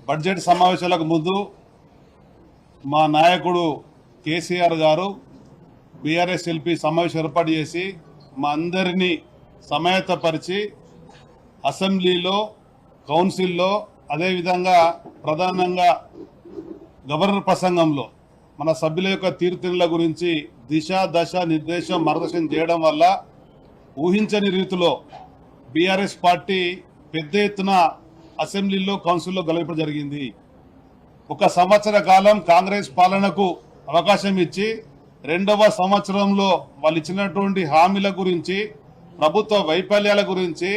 Budget సమావేశాలకు ముందు మా నాయకుడు కేసీఆర్ గారు బీఆర్ఎస్ ఎల్పీ సమావేశం ఏర్పాటు చేసి మా అందరినీ సమాయత్తపరిచి అసెంబ్లీలో కౌన్సిల్లో అదేవిధంగా ప్రధానంగా గవర్నర్ ప్రసంగంలో మన సభ్యుల యొక్క తీరుతెన్నుల గురించి దిశ దశ నిర్దేశం మార్గదర్శనం చేయడం వల్ల ఊహించని రీతిలో బీఆర్ఎస్ పార్టీ పెద్ద ఎత్తున అసెంబ్లీలో కౌన్సిల్లో గెలవడం జరిగింది. ఒక సంవత్సర కాలం కాంగ్రెస్ పాలనకు అవకాశం ఇచ్చి రెండవ సంవత్సరంలో వాళ్ళు ఇచ్చినటువంటి హామీల గురించి, ప్రభుత్వ వైఫల్యాల గురించి,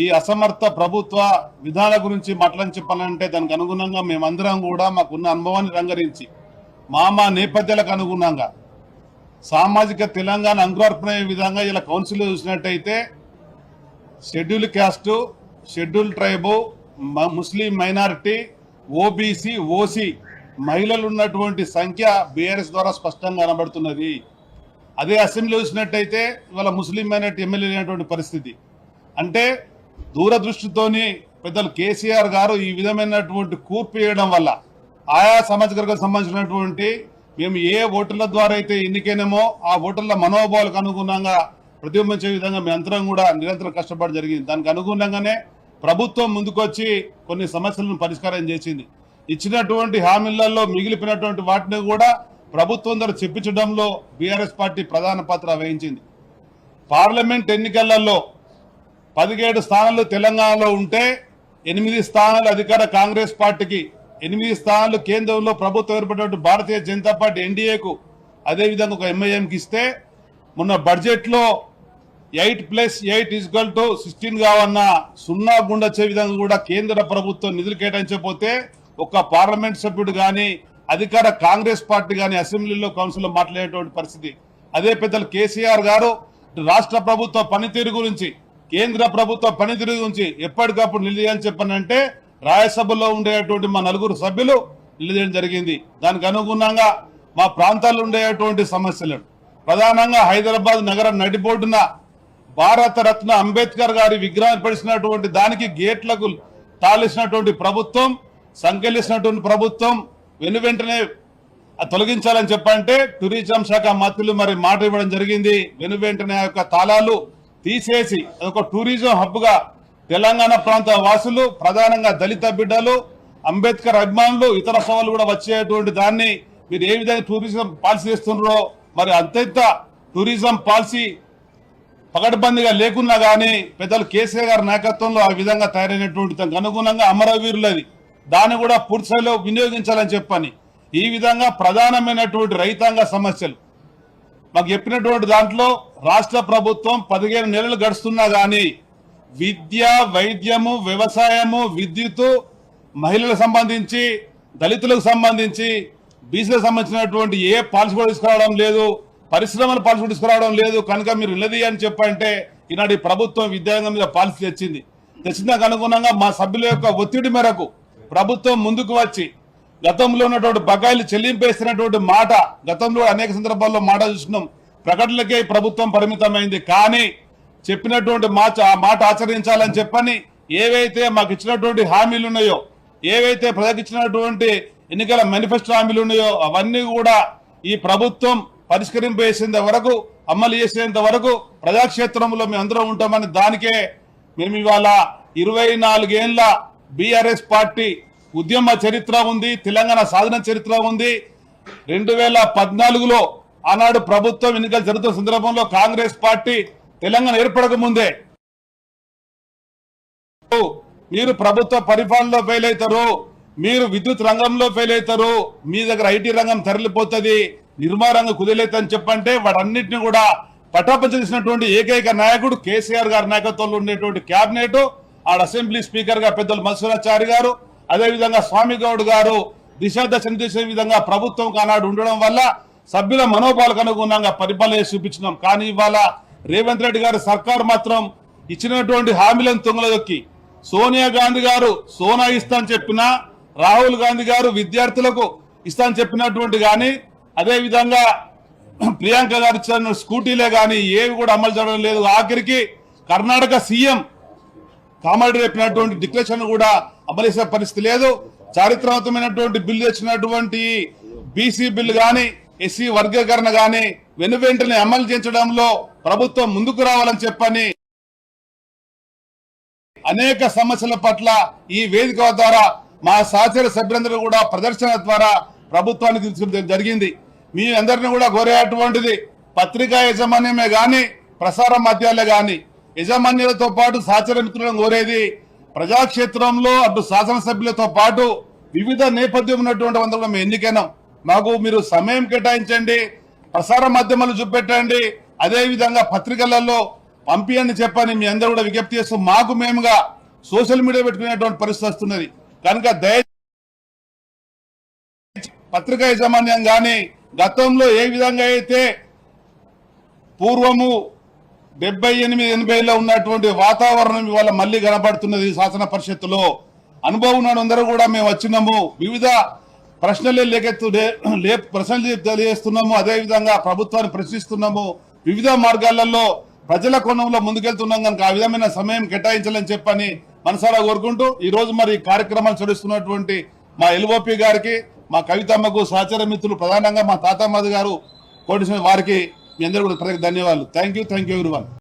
ఈ అసమర్థ ప్రభుత్వ విధానాల గురించి మాట్లాడి చెప్పాలంటే దానికి అనుగుణంగా మేమందరం కూడా మాకున్న అనుభవాన్ని రంగరించి మా నేపథ్యాలకు అనుగుణంగా సామాజిక తెలంగాణ అంకురార్పణ విధంగా ఇలా కౌన్సిల్లో చూసినట్టయితే షెడ్యూల్ క్యాస్టు, షెడ్యూల్ ట్రైబు, ముస్లిం మైనారిటీ, ఓబీసీ, ఓసీ మహిళలు ఉన్నటువంటి సంఖ్య బీఆర్ఎస్ ద్వారా స్పష్టంగా కనబడుతున్నది. అదే అసెంబ్లీ చూసినట్టయితే ఇవాళ ముస్లిం మైనారిటీ ఎమ్మెల్యే లేనటువంటి పరిస్థితి. అంటే దూరదృష్టితోని పెద్దలు కేసీఆర్ గారు ఈ విధమైనటువంటి కూర్పు వేయడం వల్ల ఆయా సామాజిక వర్గాలకు సంబంధించినటువంటి మేము ఏ ఓటర్ల ద్వారా అయితే ఎన్నికైనామో ఆ ఓటర్ల మనోభావాలకు అనుగుణంగా ప్రతిబింబించే విధంగా మేము అందరం కూడా నిరంతరం కష్టపడి జరిగింది. దానికి అనుగుణంగానే ప్రభుత్వం ముందుకొచ్చి కొన్ని సమస్యలను పరిష్కారం చేసింది. ఇచ్చినటువంటి హామీలలో మిగిలిపోయినటువంటి వాటిని కూడా ప్రభుత్వం ద్వారా చెప్పించడంలో బీఆర్ఎస్ పార్టీ ప్రధాన పాత్ర వహించింది. పార్లమెంట్ ఎన్నికలలో 17 స్థానాలు తెలంగాణలో ఉంటే 8 స్థానాలు అధికార కాంగ్రెస్ పార్టీకి, 8 స్థానాలు కేంద్రంలో ప్రభుత్వం ఏర్పడినటువంటి భారతీయ జనతా పార్టీ ఎన్డీఏకు, అదేవిధంగా ఒక ఎంఐఎంకి ఇస్తే మొన్న బడ్జెట్లో 8+8 = 16 కావన్నా సున్నా గుండొచ్చే విధంగా కూడా కేంద్ర ప్రభుత్వం నిధులు కేటాయించకపోతే ఒక పార్లమెంట్ సభ్యుడు కానీ అధికార కాంగ్రెస్ పార్టీ కానీ అసెంబ్లీలో కౌన్సిల్లో మాట్లాడేటువంటి పరిస్థితి. అదే పెద్దలు కేసీఆర్ గారు రాష్ట్ర ప్రభుత్వ పనితీరు గురించి, కేంద్ర ప్రభుత్వ పనితీరు గురించి ఎప్పటికప్పుడు నిలదీయాలని చెప్పనంటే రాజ్యసభలో ఉండేటువంటి మా 4 సభ్యులు నిలదీయడం జరిగింది. దానికి అనుగుణంగా మా ప్రాంతాల్లో ఉండేటువంటి సమస్యలను ప్రధానంగా హైదరాబాద్ నగర నడిబొడ్డున భారత రత్న అంబేద్కర్ గారి విగ్రహం పడిసినటువంటి దానికి గేట్లకు తాళేసినటువంటి ప్రభుత్వం, సంఖ్యలిసినటువంటి ప్రభుత్వం వెనువెంటనే తొలగించాలని చెప్పంటే టూరిజం శాఖ మంత్రులు మరి మాట ఇవ్వడం జరిగింది. వెనువెంటనే ఆ యొక్క తాళాలు తీసేసి అదొక టూరిజం హబ్గా తెలంగాణ ప్రాంత వాసులు, ప్రధానంగా దళిత బిడ్డలు, అంబేద్కర్ అభిమానులు, ఇతర సవాళ్ళు కూడా వచ్చేటువంటి దాన్ని మీరు ఏ విధంగా టూరిజం పాలసీ చేస్తున్నారో మరి అంతెంత టూరిజం పాలసీ పకడ్బందీగా లేకున్నా కానీ పెద్దలు కేసీఆర్ గారి నాయకత్వంలో ఆ విధంగా తయారైనటువంటి దానికి అనుగుణంగా అమరవీరులది దాన్ని కూడా పూర్తి స్థాయిలో వినియోగించాలని చెప్పని ఈ విధంగా ప్రధానమైనటువంటి రైతాంగ సమస్యలు మాకు చెప్పినటువంటి దాంట్లో రాష్ట్ర ప్రభుత్వం 15 నెలలు గడుస్తున్నా కానీ విద్య, వైద్యము, వ్యవసాయము, విద్యుత్, మహిళలకు సంబంధించి, దళితులకు సంబంధించి, బీసీలకు సంబంధించినటువంటి ఏ పాలసీ కూడా తీసుకురావడం లేదు, పరిశ్రమల పాలసీ తీసుకురావడం లేదు. కనుక మీరు నిలదీ అని చెప్పంటే ఈనాటి ప్రభుత్వం విద్యారంగం మీద పాలసీ తెచ్చిందానికి అనుగుణంగా మా సభ్యుల యొక్క ఒత్తిడి మేరకు ప్రభుత్వం ముందుకు వచ్చి గతంలో ఉన్నటువంటి బకాయిలు చెల్లింపేస్తున్నటువంటి మాట గతంలో అనేక సందర్భాల్లో మాట చూసినాం. ప్రకటనలకే ప్రభుత్వం పరిమితమైంది. కానీ చెప్పినటువంటి మాట ఆచరించాలని చెప్పని ఏవైతే మాకు ఇచ్చినటువంటి హామీలు ఉన్నాయో, ఏవైతే ప్రజలకు ఇచ్చినటువంటి ఎన్నికల మేనిఫెస్టో హామీలు ఉన్నాయో అవన్నీ కూడా ఈ ప్రభుత్వం పరిష్కరింపేసేంత వరకు, అమలు చేసేంత వరకు ప్రజాక్షేత్రంలో మేము అందరం ఉంటామని దానికే మేము ఇవాళ 24 ఏళ్ల బీఆర్ఎస్ పార్టీ ఉద్యమ చరిత్ర ఉంది, తెలంగాణ సాధన చరిత్ర ఉంది. 2014లో ఆనాడు ప్రభుత్వం ఎన్నికలు జరుగుతున్న సందర్భంలో కాంగ్రెస్ పార్టీ తెలంగాణ ఏర్పడక ముందే మీరు ప్రభుత్వ పరిపాలనలో ఫెయిల్ అవుతారు, మీరు విద్యుత్ రంగంలో ఫెయిల్ అవుతారు, మీ దగ్గర ఐటీ రంగం తరలిపోతుంది, నిర్మాణ రంగం కుదిలేదని చెప్పంటే వాటన్నిటిని కూడా పటాపంచ చేసినటువంటి ఏకైక నాయకుడు కేసీఆర్ గారి నాయకత్వంలో ఉండేటువంటి క్యాబినెట్, ఆడ అసెంబ్లీ స్పీకర్ గా పెద్దలు మధుసూరాచారి గారు, అదేవిధంగా స్వామి గౌడ్ గారు దిశాదశ చేసే విధంగా ప్రభుత్వం ఆనాడు ఉండడం వల్ల సభ్యుల మనోభావాలకు అనుగుణంగా పరిపాలన చేసి చూపించినాం. కానీ ఇవాళ రేవంత్ రెడ్డి గారి సర్కారు మాత్రం ఇచ్చినటువంటి హామీలను తొంగలదొక్కి సోనియా గాంధీ గారు సోనా ఇస్తానని చెప్పినా, రాహుల్ గాంధీ గారు విద్యార్థులకు ఇస్తానని చెప్పినటువంటి కానీ, అదేవిధంగా ప్రియాంక గారు ఇచ్చిన స్కూటీలే కానీ ఏవి కూడా అమలు చేయడం లేదు. ఆఖరికి కర్ణాటక సీఎం కామారెడ్డి చెప్పినటువంటి డిక్లరేషన్ కూడా అమలు చేసే పరిస్థితి లేదు. చారిత్రాత్మకమైనటువంటి బిల్లు తెచ్చినటువంటి బీసీ బిల్లు గాని ఎస్సీ వర్గీకరణ గాని వెనువెంటనే అమలు చేయించడంలో ప్రభుత్వం ముందుకు రావాలని చెప్పని అనేక సమస్యల పట్ల ఈ వేదిక ద్వారా మా సహచర సభ్యులందరూ కూడా ప్రదర్శన ద్వారా ప్రభుత్వానికి తీసుకు జరిగింది. మీ అందరిని కూడా కోరేటువంటిది పత్రికా యాజమాన్యమే గాని ప్రసార మాధ్యమాలే గాని యజమాన్యులతో పాటు సహచర మిత్రులను కోరేది ప్రజాక్షేత్రంలో అటు శాసనసభ్యులతో పాటు వివిధ నేపథ్యం ఉన్నటువంటి అందరూ మేము ఎన్నికైనాం. మాకు మీరు సమయం కేటాయించండి, ప్రసార మాధ్యమాలు చూపెట్టండి, అదే విధంగా పత్రికలలో పంపియని చెప్పని మీ అందరూ కూడా విజ్ఞప్తి చేస్తూ మాకు మేముగా సోషల్ మీడియా పెట్టుకునేటువంటి పరిస్థితి వస్తున్నది. కనుక పత్రికా యాజమాన్యం గాని గతంలో ఏ విధంగా అయితే పూర్వము 78-80లో ఉన్నటువంటి వాతావరణం ఇవాళ మళ్లీ కనబడుతున్నది. శాసన పరిషత్తులో అనుభవం అందరూ కూడా మేము వచ్చినాము, వివిధ ప్రశ్నలే ప్రశ్నలు తెలియజేస్తున్నాము, అదేవిధంగా ప్రభుత్వాన్ని ప్రశ్నిస్తున్నాము, వివిధ మార్గాలలో ప్రజల కోణంలో ముందుకెళ్తున్నాం. కనుక ఆ విధమైన సమయం కేటాయించాలని చెప్పని మనసారా కోరుకుంటూ ఈ రోజు మరి కార్యక్రమాలు చదిస్తున్నటువంటి మా ఎల్ఓపి గారికి, మా కవితమ్మకు, సహచర మిత్రులు, ప్రధానంగా మా తాతమ్మది గారు కోటి వారికి మీ అందరూ కూడా ప్రత్యేక ధన్యవాదాలు. Thank you everyone.